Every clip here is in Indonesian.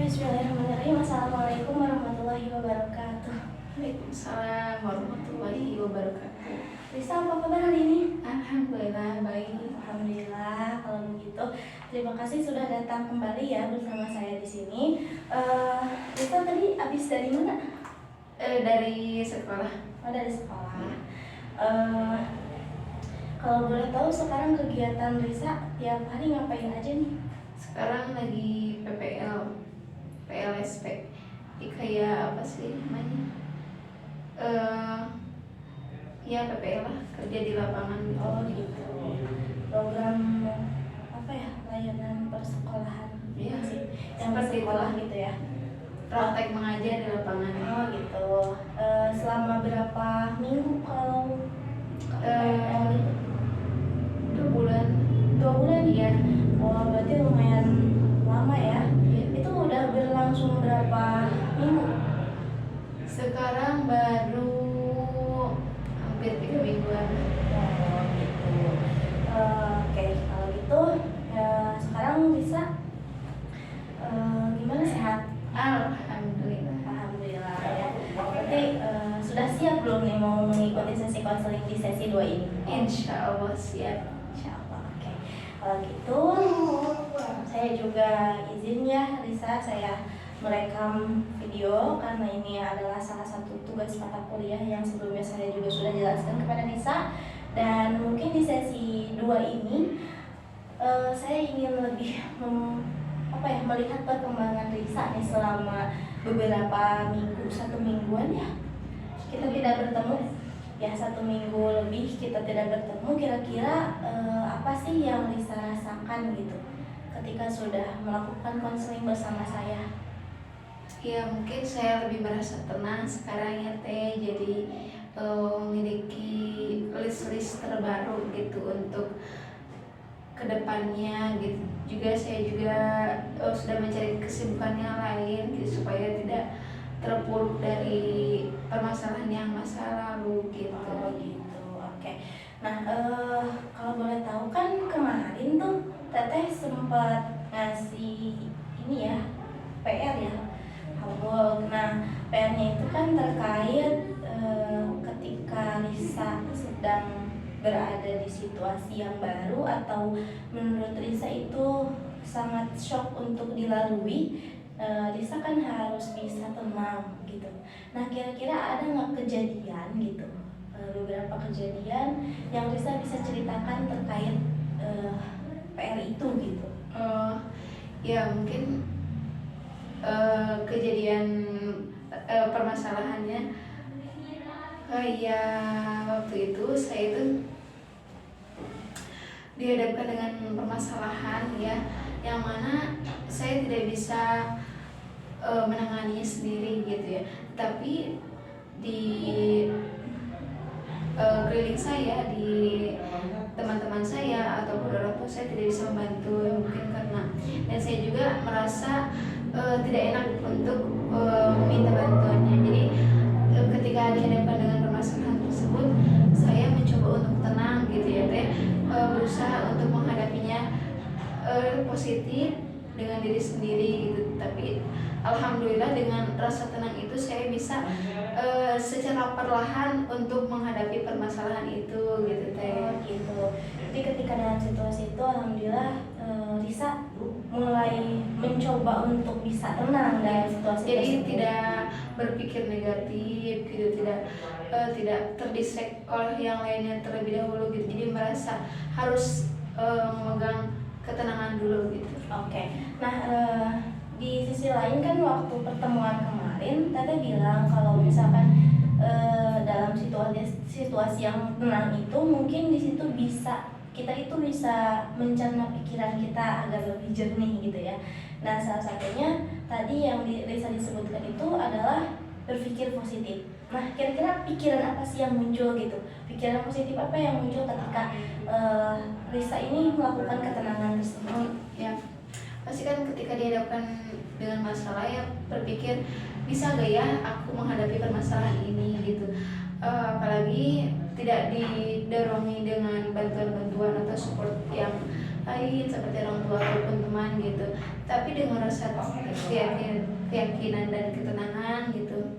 Bismillahirrahmanirrahim. Assalamualaikum warahmatullahi wabarakatuh. Waalaikumsalam warahmatullahi wabarakatuh. Risa, apa kabar hari ini? Alhamdulillah baik. Alhamdulillah. Kalau begitu, terima kasih sudah datang kembali ya bersama saya di sini. Risa tadi habis dari mana? Dari sekolah. Oh, dari sekolah. Kalau boleh tahu sekarang kegiatan Risa tiap hari ngapain aja nih? Sekarang lagi PLSP. Kayak apa sih namanya? Ya PPL lah, kerja di lapangan gitu. Oh gitu. Program apa ya? Layanan persekolahan. Iya, sih. Yang seperti sekolah itu. gitu ya. Praktek mengajar di lapangan. Oh gitu. Selama berapa minggu kalau PPL gitu? 2 bulan. 2 bulan Iya. Oh berarti lumayan lama ya. Iya. Itu udah berlangsung berapa minggu? Sekarang baru hampir 3 mingguan. Oh gitu. Oke, kalau gitu sekarang bisa gimana, sehat? Alhamdulillah. Alhamdulillah ya. Berarti sudah siap belum nih mau mengikuti sesi konseling di sesi 2 ini? Insya Allah siap. Insyaallah. Oke. Kalau gitu saya juga izin ya Risa, saya merekam video karena ini adalah salah satu tugas mata kuliah yang sebelumnya saya juga sudah jelaskan kepada Risa. Dan mungkin di sesi 2 ini saya ingin lebih melihat perkembangan Risa nih selama beberapa minggu, 1 mingguan ya kita tidak bertemu ya, 1 minggu lebih kita tidak bertemu. Kira-kira apa sih yang Risa rasakan gitu ketika sudah melakukan konseling bersama saya? Ya mungkin saya lebih merasa tenang sekarang ya Teh. Jadi memiliki list-list terbaru gitu untuk kedepannya gitu. Juga saya juga sudah mencari kesibukan yang lain gitu, supaya tidak terpuruk dari permasalahan yang masa lalu gitu. Oh gitu, oke. Nah kalau boleh tahu kan kemarin tuh Teteh sempat ngasih ini ya PR ya, Habul. Nah PR-nya itu kan terkait ketika Risa sedang berada di situasi yang baru atau menurut Risa itu sangat shock untuk dilalui. Risa kan harus bisa tenang gitu. Nah kira-kira ada nggak kejadian gitu, beberapa kejadian yang Risa bisa ceritakan terkait PR itu gitu? Ya mungkin kejadian permasalahannya kayak waktu itu saya itu dihadapkan dengan permasalahan ya, yang mana saya tidak bisa menanganinya sendiri gitu ya. Tapi di keliling saya, di teman-teman saya ataupun orang tua saya tidak bisa membantu mungkin karena, dan saya juga merasa tidak enak untuk meminta bantuannya. Jadi ketika dihadapkan dengan permasalahan tersebut, saya mencoba untuk tenang gitu ya Teh, berusaha untuk menghadapinya positif dengan diri sendiri gitu. Tapi alhamdulillah dengan rasa tenang itu saya bisa secara perlahan untuk menghadapi permasalahan itu gitu Teh. Oh gitu. Jadi ketika dalam situasi itu alhamdulillah Risa mulai mencoba untuk bisa tenang dalam situasi Jadi tersebut. tidak berpikir negatif gitu, tidak terdistract oleh yang lainnya terlebih dahulu gitu. Jadi merasa harus memegang ketenangan dulu gitu. Oke. Nah di sisi lain kan waktu pertemuan kemarin Teteh bilang kalau misalkan dalam situasi yang tenang itu mungkin di situ kita itu bisa mencerna pikiran kita agar lebih jernih gitu ya. Nah salah satunya tadi yang Risa disebutkan itu adalah berpikir positif. Nah kira-kira pikiran apa sih yang muncul gitu? Pikiran positif apa yang muncul ketika Risa ini melakukan ketenangan tersebut? Ya pasti kan ketika dihadapkan dengan masalah ya berpikir, bisa gak ya aku menghadapi permasalahan ini gitu. Apalagi tidak didorongi dengan bantuan-bantuan atau support yang lain seperti orang tua ataupun teman gitu. Tapi dengan rasa keyakinan dan ketenangan gitu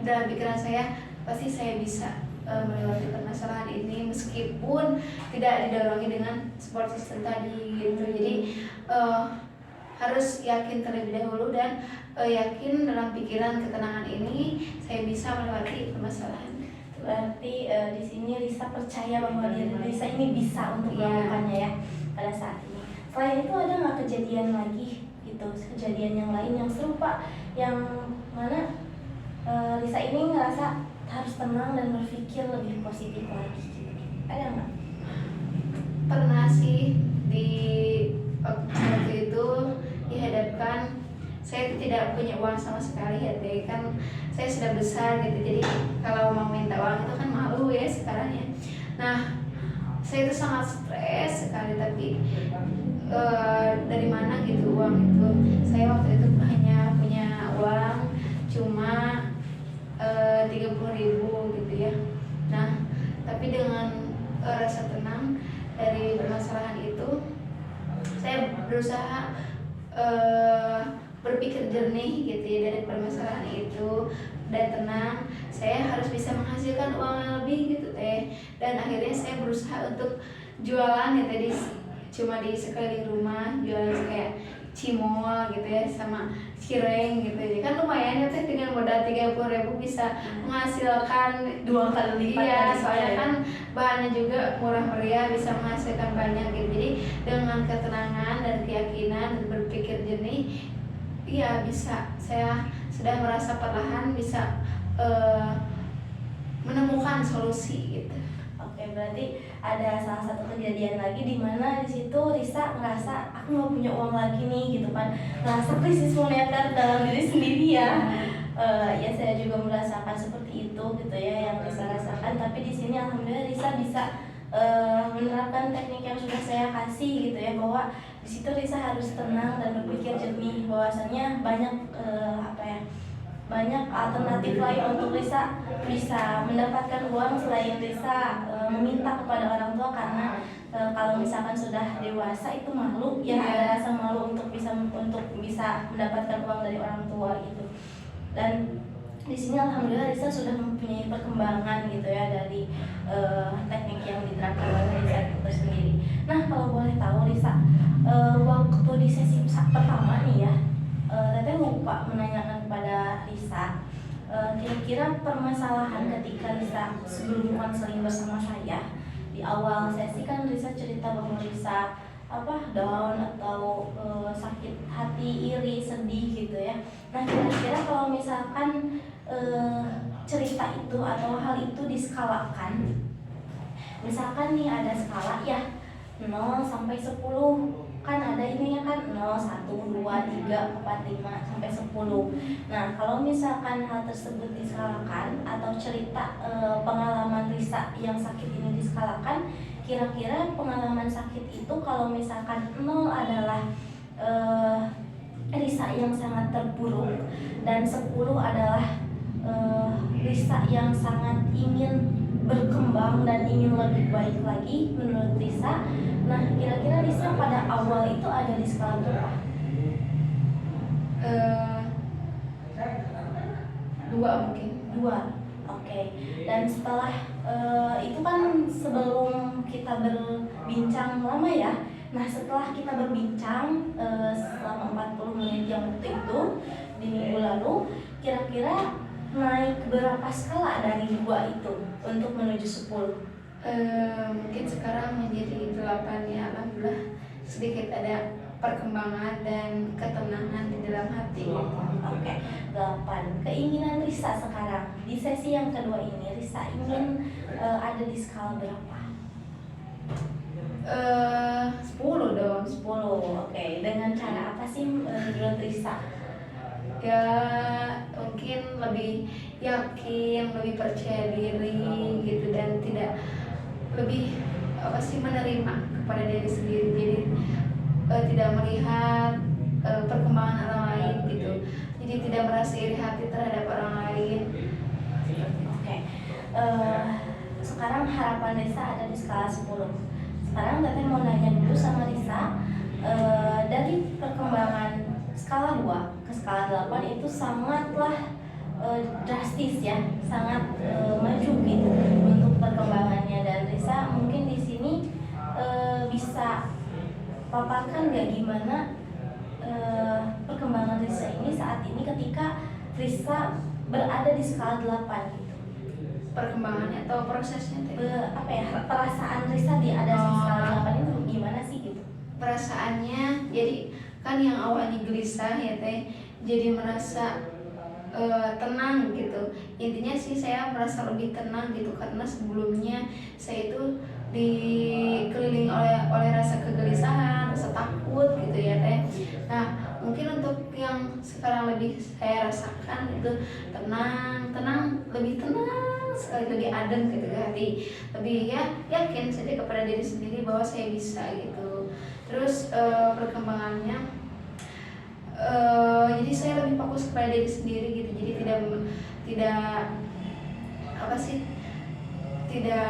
dalam pikiran saya, pasti saya bisa melewati permasalahan ini meskipun tidak didorong dengan support system tadi gitu. Jadi harus yakin terlebih dahulu dan yakin dalam pikiran ketenangan ini saya bisa melewati permasalahan. Berarti di sini Risa percaya bahwa diri Risa ini bisa untuk melakukannya ya pada saat ini. Selain itu ada nggak kejadian lagi gitu, kejadian yang lain yang serupa yang mana Risa ini ngerasa harus tenang dan berpikir lebih positif lagi gitu. Ada nggak? Pernah sih di waktu itu dihadapkan saya tidak punya uang sama sekali ya teh, kan saya sudah besar gitu, jadi kalau mau minta uang itu kan malu ya sekarang ya. Nah saya itu sangat stres sekali, tapi dari mana gitu uang itu. Saya waktu itu hanya punya uang cuma 30.000 gitu ya. Nah tapi dengan rasa tenang dari permasalahan itu, saya berusaha berpikir jernih gitu ya dari permasalahan itu dan tenang. Saya harus bisa menghasilkan uang yang lebih gitu teh, dan akhirnya saya berusaha untuk jualan ya tadi, cuma di sekeliling rumah jualan kayak cimol gitu ya sama cireng gitu ya, kan lumayan ya teh, dengan modal 30.000 bisa menghasilkan 2 kali lipat. Iya, soalnya kan bahannya juga murah meriah, bisa menghasilkan banyak gitu. Jadi dengan ketenangan dan keyakinan dan berpikir jernih, iya bisa, saya sudah merasa perlahan bisa menemukan solusi gitu. Oke, berarti ada salah satu kejadian lagi di mana di situ Risa ngerasa aku nggak punya uang lagi nih gitu kan, ngerasa krisis moneter dalam diri sendiri ya. Ya saya juga merasakan seperti itu gitu ya yang Risa rasakan. Tapi di sini alhamdulillah Risa bisa menerapkan teknik yang sudah saya kasih gitu ya, bahwa di situ Risa harus tenang dan berpikir jernih, bahwasannya banyak alternatif lain untuk Risa bisa mendapatkan uang selain Risa meminta kepada orang tua, karena kalau misalkan sudah dewasa itu malu ya, ada rasa malu untuk bisa mendapatkan uang dari orang tua gitu. Dan di sini alhamdulillah Risa sudah mempunyai perkembangan gitu ya dari teknik yang diterapkan oleh Risa itu sendiri. Nah kalau boleh tahu Risa, waktu di sesi pertama nih ya, Teteh lupa menanyakan kepada Risa, kira-kira permasalahan ketika Risa sebelum konseling bersama saya di awal sesi kan Risa cerita bahwa Risa down atau sakit hati, iri, sedih gitu ya. Nah kira-kira kalau misalkan cerita itu atau hal itu diskalakan, misalkan nih ada skala ya 0 sampai 10, kan ada ini ya kan 0, 1, 2, 3, 4, 5 sampai 10. Nah kalau misalkan hal tersebut diskalakan atau cerita pengalaman Risa yang sakit ini diskalakan, kira-kira pengalaman sakit itu kalau misalkan 0 adalah Risa yang sangat terpuruk dan 10 adalah Risa yang sangat ingin berkembang dan ingin lebih baik lagi menurut Risa. Nah kira-kira Risa pada awal itu ada di skala berapa? 2 mungkin. 2. Oke. Dan setelah itu kan sebelum kita berbincang lama ya. Nah setelah kita berbincang selama 40 menit yang waktu itu di minggu lalu, kira-kira naik berapa skala dari 2 itu untuk menuju 10? Mungkin sekarang menjadi 8 ya, alhamdulillah sedikit ada perkembangan dan ketenangan di dalam hati. Oke, 8. Keinginan Risa sekarang di sesi yang kedua ini, Risa ingin ada di skala berapa? 10 dong. 10. Oke, dengan cara apa sih menurut Risa? Ya mungkin lebih yakin, lebih percaya diri gitu, dan tidak lebih menerima kepada diri sendiri. Jadi tidak melihat perkembangan orang lain gitu. Jadi tidak merasa iri hati terhadap orang lain. Oke. Sekarang harapan Risa ada di skala 10. sekarang Teteh mau nanya dulu sama Risa, dari perkembangan skala 2 ke skala 8 itu sangatlah drastis ya, sangat maju gitu untuk perkembangannya. Dan Risa mungkin di sini bisa paparkan nggak gimana perkembangan Risa ini saat ini ketika Risa berada di skala 8 gitu. Perkembangannya atau prosesnya teh? Apa ya, perasaan Risa di ada di skala 8 itu gimana sih gitu? Perasaannya jadi kan yang awalnya gelisah ya teh, jadi merasa tenang gitu. Intinya sih saya merasa lebih tenang gitu, karena sebelumnya saya itu dikelilingi oleh rasa kegelisahan, rasa takut gitu ya teh. Nah mungkin untuk yang sekarang lebih saya rasakan itu tenang, lebih tenang sekali, lebih adem gitu ke hati, lebih ya yakin saja kepada diri sendiri bahwa saya bisa gitu. Terus perkembangannya jadi saya lebih fokus kepada diri sendiri gitu, jadi tidak apa sih, tidak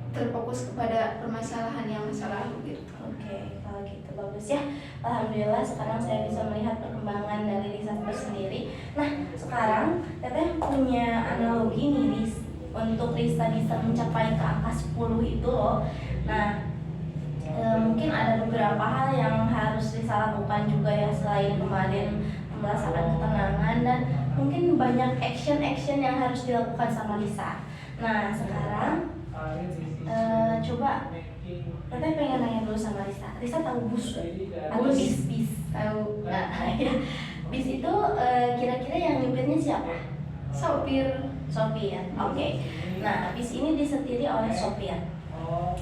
terfokus kepada permasalahan yang masa lalu gitu. Oke, kalau gitu bagus ya. Alhamdulillah sekarang saya bisa melihat perkembangan dari Risa sendiri. Nah, sekarang Teteh punya analogi nih untuk Risa bisa mencapai ke angka 10 itu loh. Nah, mungkin ada beberapa hal yang harus Risa lakukan juga ya, selain kemarin merasakan ketenangan, dan mungkin banyak action yang harus dilakukan sama Risa. Nah, sekarang coba Teteh pengen nanya dulu sama Risa. Risa tahu bus atau bis? Tahu. Nah, ya. Bis itu kira-kira yang nyupirnya siapa? Sopir. Oke. Nah, bis ini disetiri oleh sopir.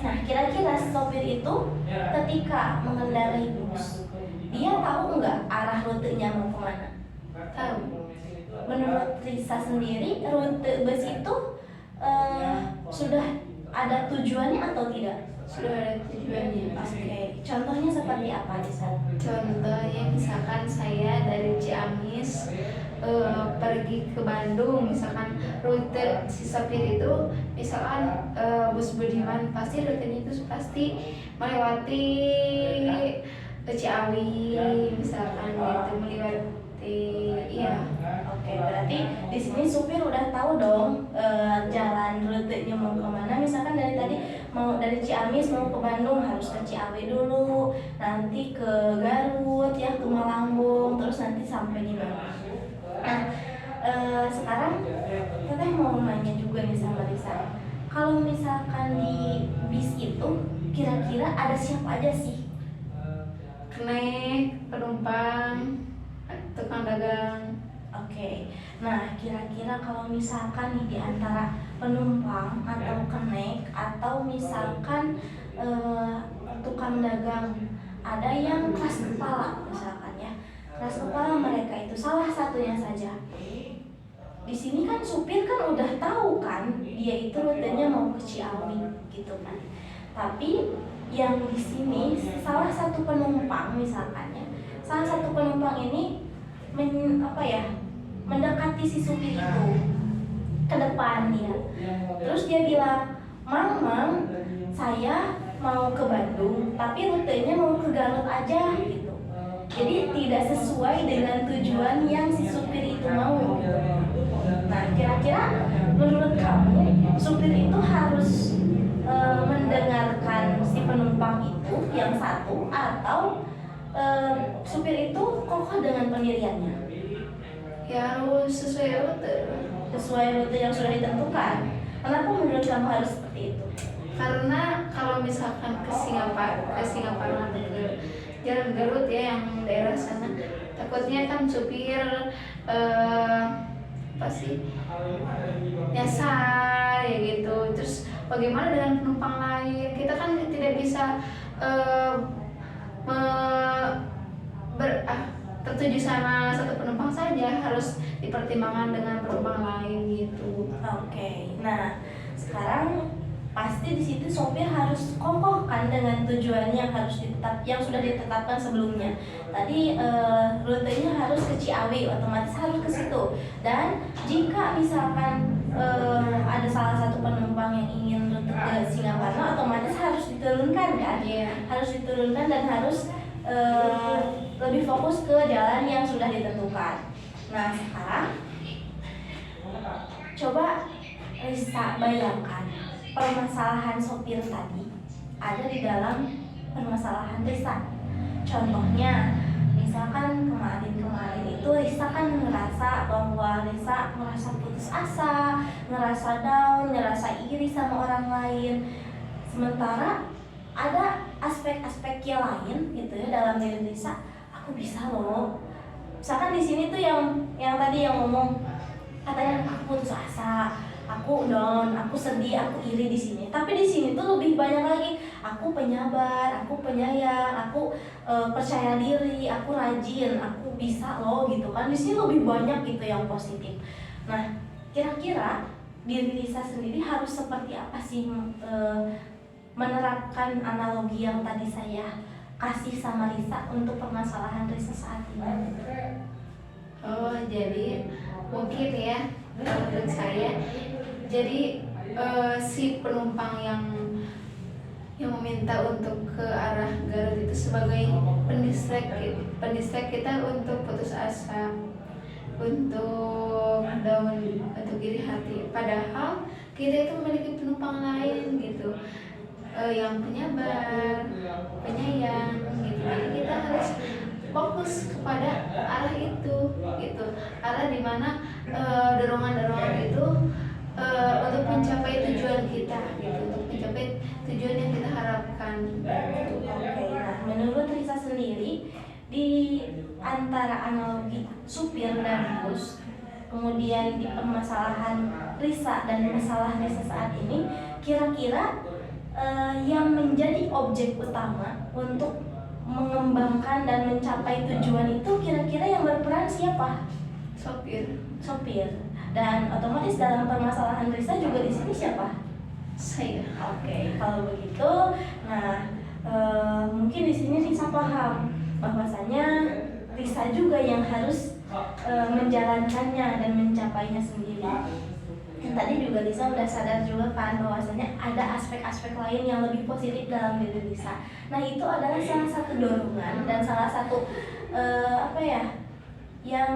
Nah, kira-kira sopir itu ketika mengendarai bus, dia tahu nggak arah rutenya mau kemana? Tahu. Menurut Risa sendiri, rute bus itu sudah ada tujuannya atau tidak? Sudah ada tujuannya. Oke. Contohnya seperti apa, Risa? Contohnya misalkan saya dari Ciamis pergi ke Bandung, misalkan rute si sopir itu misalkan bus Budiman, pasti rutenya itu pasti melewati Ciawi misalkan gitu, melewati iya. Oke, berarti di sini supir udah tahu dong jalan rutenya mau kemana. Misalkan dari tadi mau dari Ciamis mau ke Bandung harus ke Ciawi dulu, nanti ke Garut ya, ke Malambung, terus nanti sampai di mana. Nah, sekarang Teteh mau nanya juga nih sama Risa. Kalau misalkan di bis itu kira-kira ada siapa aja sih? Kenek, penumpang, tukang dagang. Oke. Nah, kira-kira kalau misalkan nih di antara penumpang atau kenek atau misalkan tukang dagang, ada yang kelas kepala misalkan ya. Kelas kepala mereka itu salah satunya saja. Di sini kan supir kan udah tahu kan dia itu rutenya mau ke Ciawi gitu kan. Tapi yang di sini salah satu penumpang misalkan ya, salah satu penumpang ini mendekati si supir itu ke depan ya. Terus dia bilang, Mang, saya mau ke Bandung, tapi rutenya mau ke Garut aja gitu. Jadi tidak sesuai dengan tujuan yang si supir itu mau gitu. Nah, kira-kira menurut kamu supir itu harus mendengarkan si penumpang itu yang satu, atau supir itu kokoh dengan pendiriannya? Ya harus sesuai rute yang sudah ditentukan. Kenapa menurut kamu harus seperti itu? Karena kalau misalkan ke Singapura atau ke Jalan Garut ya, yang daerah sana, takutnya kan supir pasti nyasar ya gitu. Terus bagaimana dengan penumpang lain? Kita kan tidak bisa tertuju sama satu penumpang saja, harus dipertimbangkan dengan penumpang lain gitu. Oke. Nah, sekarang pasti di situ sopir harus kokoh kan dengan tujuannya yang sudah ditetapkan sebelumnya. Tadi rutenya harus ke Ciawi, otomatis harus ke situ. Dan jika misalkan ada salah satu penumpang yang ingin rute ke Singaparna otomatis harus diturunkan kan, harus diturunkan dan harus lebih fokus ke jalan yang sudah ditentukan. Nah sekarang coba Risa bayangkan permasalahan sopir tadi ada di dalam permasalahan Risa. Contohnya, misalkan kemarin itu Risa kan ngerasa bahwa Risa ngerasa putus asa, ngerasa down, ngerasa iri sama orang lain. Sementara ada aspek-aspek yang lain gitu ya dalam diri Risa, aku bisa loh. Misalkan di sini tuh yang tadi yang ngomong katanya aku putus asa, aku down, aku sedih, aku iri di sini. Tapi di sini tuh lebih banyak lagi, aku penyabar, aku penyayang, aku percaya diri, aku rajin, aku bisa loh gitu kan. Di sini lebih banyak gitu yang positif. Nah, kira-kira diri Risa sendiri harus seperti apa sih menerapkan analogi yang tadi saya kasih sama Risa untuk permasalahan Risa saat ini? Oh, jadi mungkin ya menurut saya, jadi si penumpang yang meminta untuk ke arah Garut itu sebagai pendistract kita untuk putus asa, untuk down, untuk iri hati. Padahal kita itu memiliki penumpang lain gitu, yang penyabar, penyayang gitu. Jadi kita harus fokus kepada arah itu gitu, arah dimana dorongan-dorongan itu untuk mencapai tujuan kita gitu, untuk mencapai tujuan yang kita harapkan. Oke, nah menurut Risa sendiri di antara analogi supir dan bus, kemudian di permasalahan Risa dan masalah Risa saat ini, kira-kira yang menjadi objek utama untuk mengembangkan dan mencapai tujuan itu kira-kira yang berperan siapa? Sopir. Dan otomatis dalam permasalahan Risa juga di sini siapa? Saya. Oke, kalau begitu, nah mungkin di sini Risa paham bahwasanya Risa juga yang harus menjalankannya dan mencapainya sendiri. Tadi juga Risa udah sadar juga kan bahwasanya ada aspek-aspek lain yang lebih positif dalam diri Risa. Nah itu adalah salah satu dorongan dan salah satu yang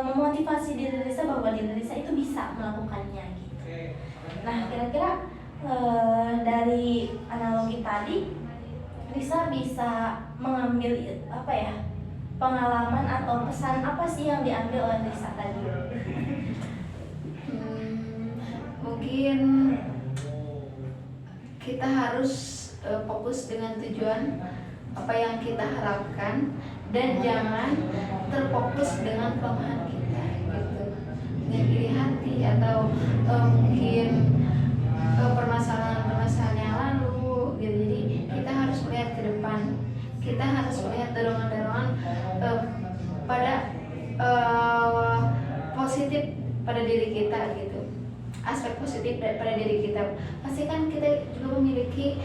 memotivasi diri Risa bahwa diri Risa itu bisa melakukannya gitu. Nah kira-kira dari analogi tadi Risa bisa mengambil pengalaman atau pesan apa sih yang diambil oleh Risa tadi? Mungkin kita harus fokus dengan tujuan apa yang kita harapkan dan jangan terfokus dengan kelemahan kita gitu, dengan iri hati atau mungkin permasalahan yang lalu gitu. Jadi kita harus melihat ke depan, kita harus melihat dorongan-dorongan pada positif pada diri kita gitu, aspek positif pada diri kita. Pasti kan kita juga memiliki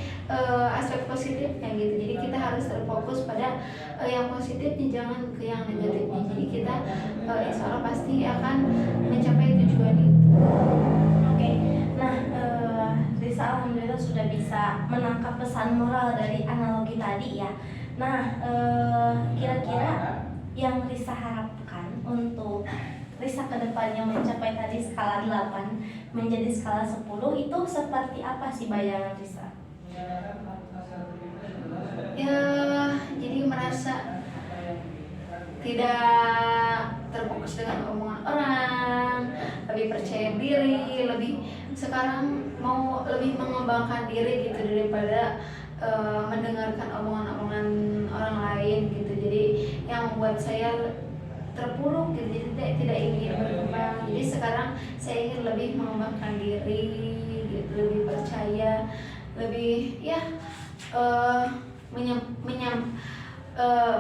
aspek positifnya gitu. Jadi kita harus terfokus pada yang positifnya, jangan ke yang negatifnya. Jadi kita insya Allah pasti akan mencapai tujuan itu. Oke, nah Risa alhamdulillah sudah bisa menangkap pesan moral dari analogi tadi ya. Nah kira-kira yang Risa harapkan untuk Risa kedepannya mencapai tadi skala 8 menjadi skala 10 itu seperti apa sih bayangan Risa? Ya, jadi merasa tidak terfokus dengan omongan orang, lebih percaya diri, lebih sekarang mau lebih mengembangkan diri gitu daripada mendengarkan omongan-omongan orang lain gitu. Jadi yang membuat saya terpuruk gitu, jadi tidak ingin berkembang. Jadi sekarang saya ingin lebih mengembangkan diri gitu, lebih percaya, lebih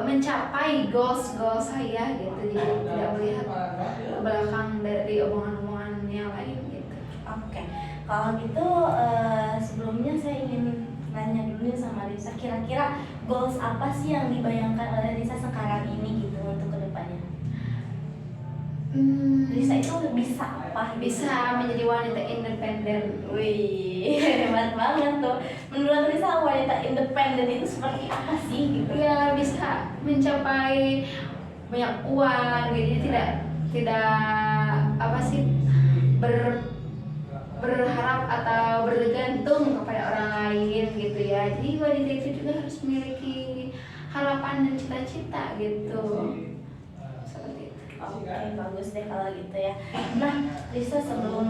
mencapai goals saya gitu. Jadi tidak melihat ke belakang dari omongan-omongan yang lain gitu. Oke, kalau gitu sebelumnya saya ingin nanya dulu sama Risa, kira-kira goals apa sih yang dibayangkan oleh Risa sekarang ini gitu untuk kedepannya? Risa itu itu bisa apa? Bisa menjadi wanita independen. Wih, hebat banget tuh. Menurut Risa wanita independen itu seperti apa sih gitu? Ya bisa mencapai banyak uang gitu. Jadi tidak apa sih berharap atau bergantung kepada orang lain gitu ya. Jadi wanita itu juga harus memiliki harapan dan cita-cita gitu. Seperti itu. Oke, bagus deh kalau gitu ya. Nah, Risa sebelum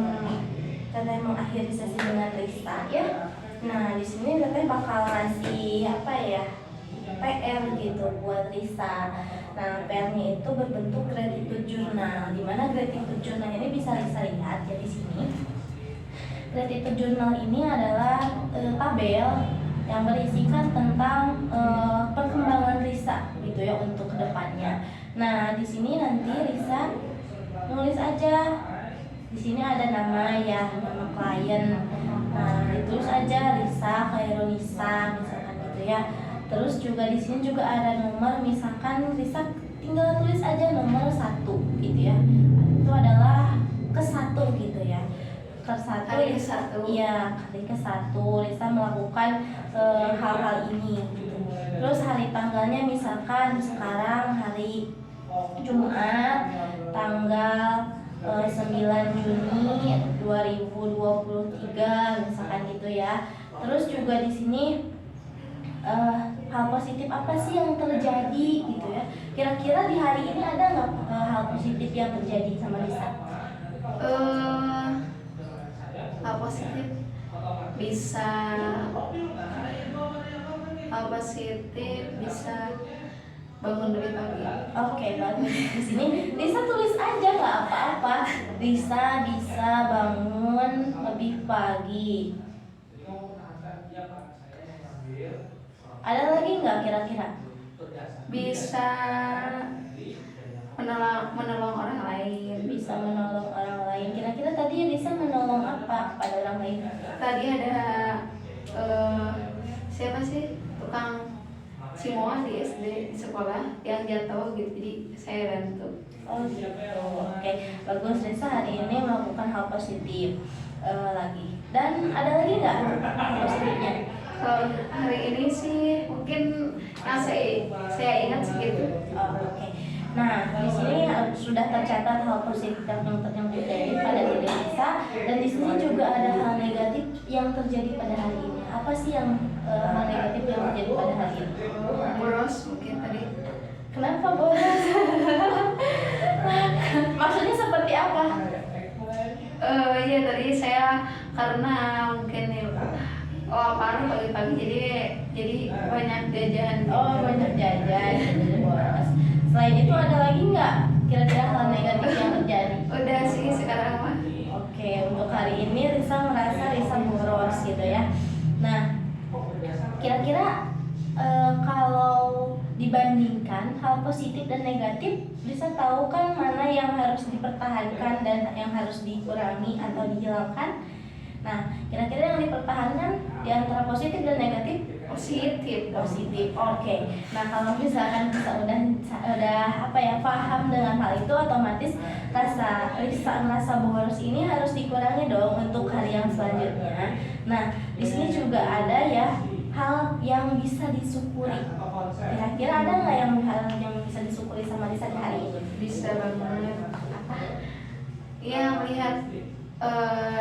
Teteh mengakhiri sesi dengan Risa ya. Nah, di sini Teteh bakal ngasih apa ya? PR gitu buat Risa. Nah, PR-nya itu berbentuk gratitude journal. Di mana gratitude journal ini bisa Risa lihat ya di sini. Gratitude journal ini adalah tabel yang berisikan tentang perkembangan Risa gitu ya untuk kedepannya. Nah, di sini nanti Risa nulis aja. Di sini ada nama ya, nama klien. Nah, ditulis aja Risa Khairunisa misalkan gitu ya. Terus juga di sini juga ada nomor, misalkan Risa tinggal tulis aja nomor 1 gitu ya. Itu adalah ke-1 gitu ya. Kali ke-1. Iya, kali ke-1 Risa melakukan hal-hal ini gitu. Terus hari tanggalnya misalkan sekarang hari Jumat tanggal 9 Juni 2023 misalkan gitu ya. Terus juga di sini hal positif apa sih yang terjadi gitu ya. Kira-kira di hari ini ada nggak hal positif yang terjadi sama Risa? Hal positif bisa bangun lebih pagi. Oke, bagus. Di sini Risa tulis aja nggak apa-apa. Risa bisa bangun lebih pagi. Ada lagi nggak kira-kira? Bisa menolong orang lain. Bisa menolong orang lain. Kira-kira tadi Risa menolong apa pada orang lain? Tadi ada siapa sih tukang Cimoa di SD di sekolah yang jatuh gitu, jadi saya bantu. Oh gitu. Oke, bagus. Risa hari ini melakukan hal positif lagi. Dan ada lagi nggak hal positifnya? Kalau hari ini sih mungkin yang saya ingat segitu. Oh, oke. Nah, di sini sudah tercatat hal positif yang terjadi pada diri Risa, dan di sini juga ada hal negatif yang terjadi pada hari ini. Apa sih yang hal negatif yang terjadi pada hari ini? Boros mungkin tadi. Kenapa boros? Maksudnya seperti apa? Ya tadi saya karena mungkin apaan pagi-pagi jadi banyak jajan. Oh, banyak jajan, jadi boros. Selain itu ada lagi nggak kira-kira hal negatif yang terjadi? Udah sih sekarang mah. Oke, untuk hari ini Risa merasa Risa boros gitu ya. Nah, kira-kira kalau dibandingkan hal positif dan negatif, Risa tahu kan mana yang harus dipertahankan dan yang harus dikurangi atau dihilangkan. Nah, kira-kira yang dipertahankan di antara positif dan negatif? Positif. Oke. Nah, kalau misalkan kita udah apa ya, paham dengan hal itu, otomatis Risa merasa boros ini harus dikurangi dong untuk hari yang selanjutnya. Nah, di sini juga ada ya hal yang bisa disyukuri. Kira-kira ada nggak hal yang bisa disyukuri sama Risa di hari ini? Bisa banget. Apa? Ya melihat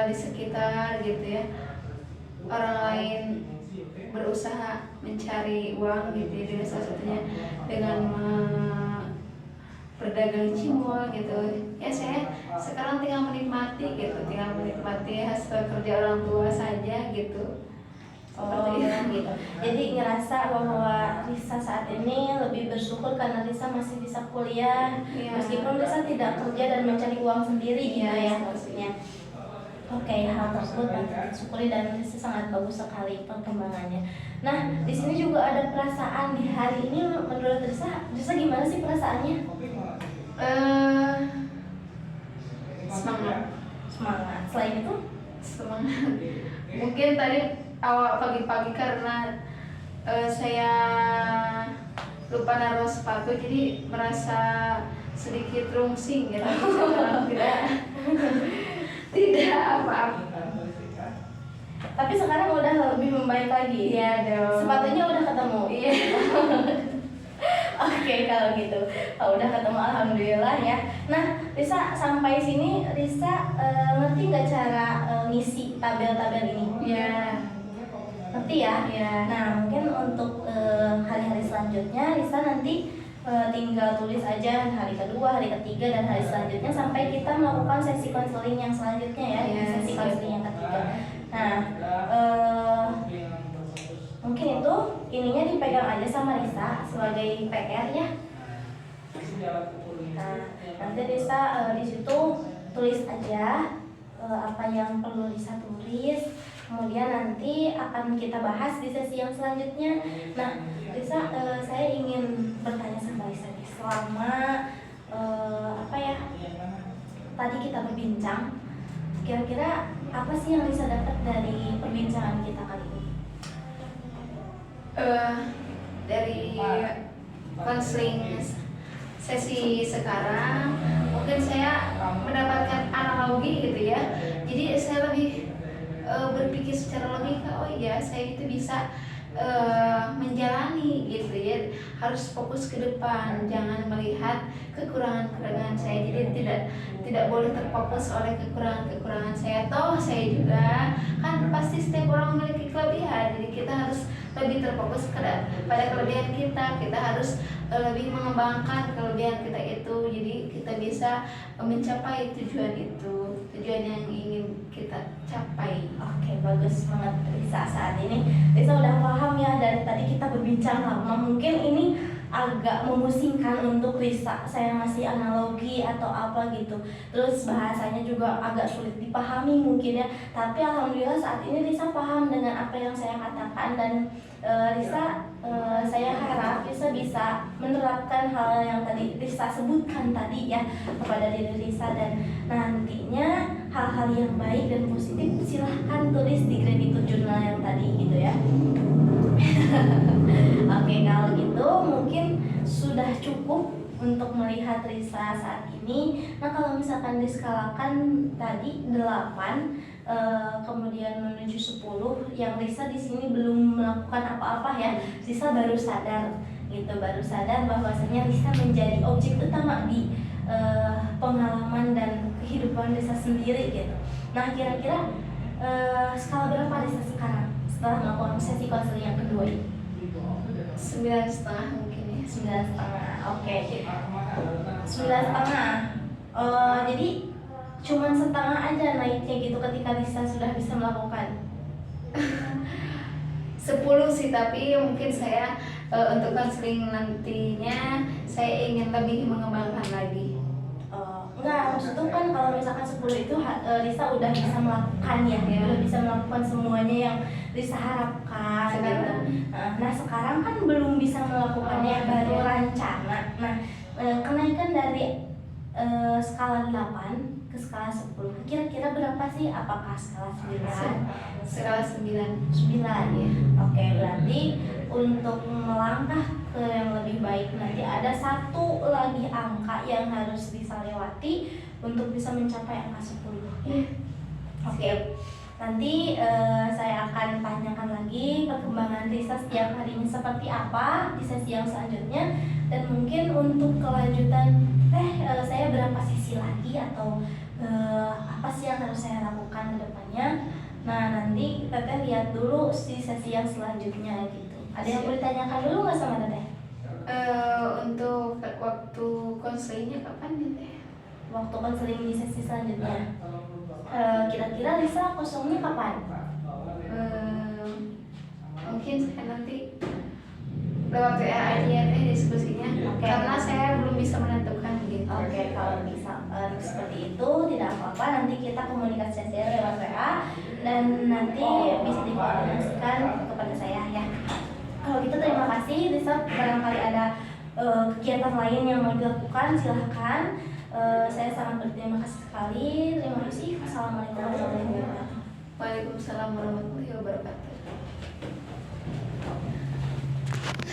di sekitar gitu ya, orang lain berusaha mencari uang gitu ya, dengan salah satunya dengan berdagang cimol gitu ya. Saya sekarang tinggal menikmati hasil kerja orang tua saja gitu. Oh gitu. Jadi ngerasa bahwa Risa saat ini lebih bersyukur karena Risa masih bisa kuliah, Iya. meskipun Risa tidak kerja dan mencari uang sendiri gitu ya maksudnya. Oke, hal tersebut patut disyukuri dan Risa sangat bagus sekali perkembangannya. Nah, di sini juga ada perasaan di hari ini. Menurut Risa gimana sih perasaannya? Semangat. Selain itu? Semangat. Mungkin tadi awal pagi-pagi karena saya lupa naruh sepatu, jadi merasa sedikit rungsing gitu. Sekarang tidak apa-apa. Tapi sekarang udah lebih membaik lagi. Iya dong. Sepatunya udah ketemu. Iya. Oke, kalau gitu. Oh, udah ketemu, alhamdulillah ya. Nah, Risa sampai sini, Risa ngerti nggak cara ngisi tabel-tabel ini? Iya. Ngerti ya? Iya. Nah, mungkin untuk hari-hari selanjutnya Risa nanti tinggal tulis aja hari kedua, hari ketiga, dan hari selanjutnya sampai kita melakukan sesi konseling yang selanjutnya ya, Iya, sesi siap. konseling yang ketiga. Nah, mungkin itu ininya dipegang aja sama Risa sebagai PR ya. Nah, nanti Risa di situ tulis aja apa yang perlu Risa tulis. Kemudian nanti akan kita bahas di sesi yang selanjutnya. Nah, Risa, saya ingin bertanya sama Risa nih, selama apa ya? Tadi kita berbincang, kira-kira apa sih yang Risa dapat dari perbincangan kita kali ini? Dari konseling sesi sekarang mungkin saya mendapatkan analogi gitu ya, jadi saya lebih berpikir secara logika, oh iya saya itu bisa menjalani gitu ya, harus fokus ke depan, jangan melihat kekurangan-kekurangan saya, jadi tidak boleh terfokus oleh kekurangan-kekurangan saya. Toh saya juga kan pasti setiap orang memiliki kelebihan, jadi kita harus lebih terfokus pada kelebihan kita harus lebih mengembangkan kelebihan kita itu, jadi kita bisa mencapai tujuan yang ingin kita capai. Oke, bagus banget Risa. Saat ini Risa udah paham ya, dari tadi kita berbincang lama, mungkin ini agak memusingkan untuk Risa, saya ngasih analogi atau apa gitu, terus bahasanya juga agak sulit dipahami mungkin ya, tapi alhamdulillah saat ini Risa paham dengan apa yang saya katakan, dan Risa, saya harap Risa bisa menerapkan hal yang tadi Risa sebutkan tadi ya kepada diri Risa, dan nantinya hal-hal yang baik dan positif silahkan tulis di gratitude journal yang tadi gitu ya. Oke, kalau gitu mungkin sudah cukup untuk melihat Risa saat ini. Nah, kalau misalkan diskalakan tadi 8 kemudian menuju 10, yang Risa di sini belum melakukan apa-apa ya. Risa baru sadar gitu, baru sadar bahwasanya Risa menjadi objek utama di pengalaman dan kehidupan Risa sendiri gitu. Nah, kira-kira skala berapa Risa sekarang setelah melakukan sesi konseling yang kedua ini? 9,5 mungkin ya. 9,5. Oke. 9,5. Jadi cuman setengah aja naiknya gitu ketika Risa sudah bisa melakukan. 10 sih, tapi mungkin saya untuk konseling nantinya saya ingin lebih mengembangkan lagi. Enggak, maksud tuh kan kalau misalkan 10 itu Risa udah bisa melakukan ya, udah bisa melakukan semuanya yang Risa harapkan gitu. Nah, sekarang kan belum bisa melakukannya, baru rencana. Nah, kenaikan dari skala 8 ke skala 10 kira-kira berapa sih? Apakah skala 9? Skala 9. 9 ya. Oke, berarti untuk melangkah ke yang lebih baik nanti ada satu lagi angka yang harus bisa lewati untuk bisa mencapai angka 10 ya. Oke. Nanti saya akan tanyakan lagi perkembangan Risa setiap harinya seperti apa di sesi yang selanjutnya, dan mungkin untuk kelanjutan saya berapa sesi lagi atau apa sih yang harus saya lakukan ke depannya. Nah, nanti Teteh lihat dulu di sesi yang selanjutnya gitu. Ada yang mau ditanyakan dulu nggak sama Teteh? Untuk waktu konselingnya kapan nih Teh? Waktu konseling di sesi selanjutnya kira-kira Risa kosongnya kapan? Mungkin saya nanti lewat WA aja ya Teh diskusinya. Karena saya belum bisa menentukan gitu. Oke, kalau bisa seperti itu tidak apa-apa, nanti kita komunikasi lewat WA dan nanti bisa dikoordinasikan kepada saya ya. Kalau gitu terima kasih Risa, barangkali ada kegiatan lain yang mau dilakukan silahkan. Saya sangat berterima kasih sekali. Terima kasih. Wassalamualaikum warahmatullahi wabarakatuh. Waalaikumsalam warahmatullahi wabarakatuh.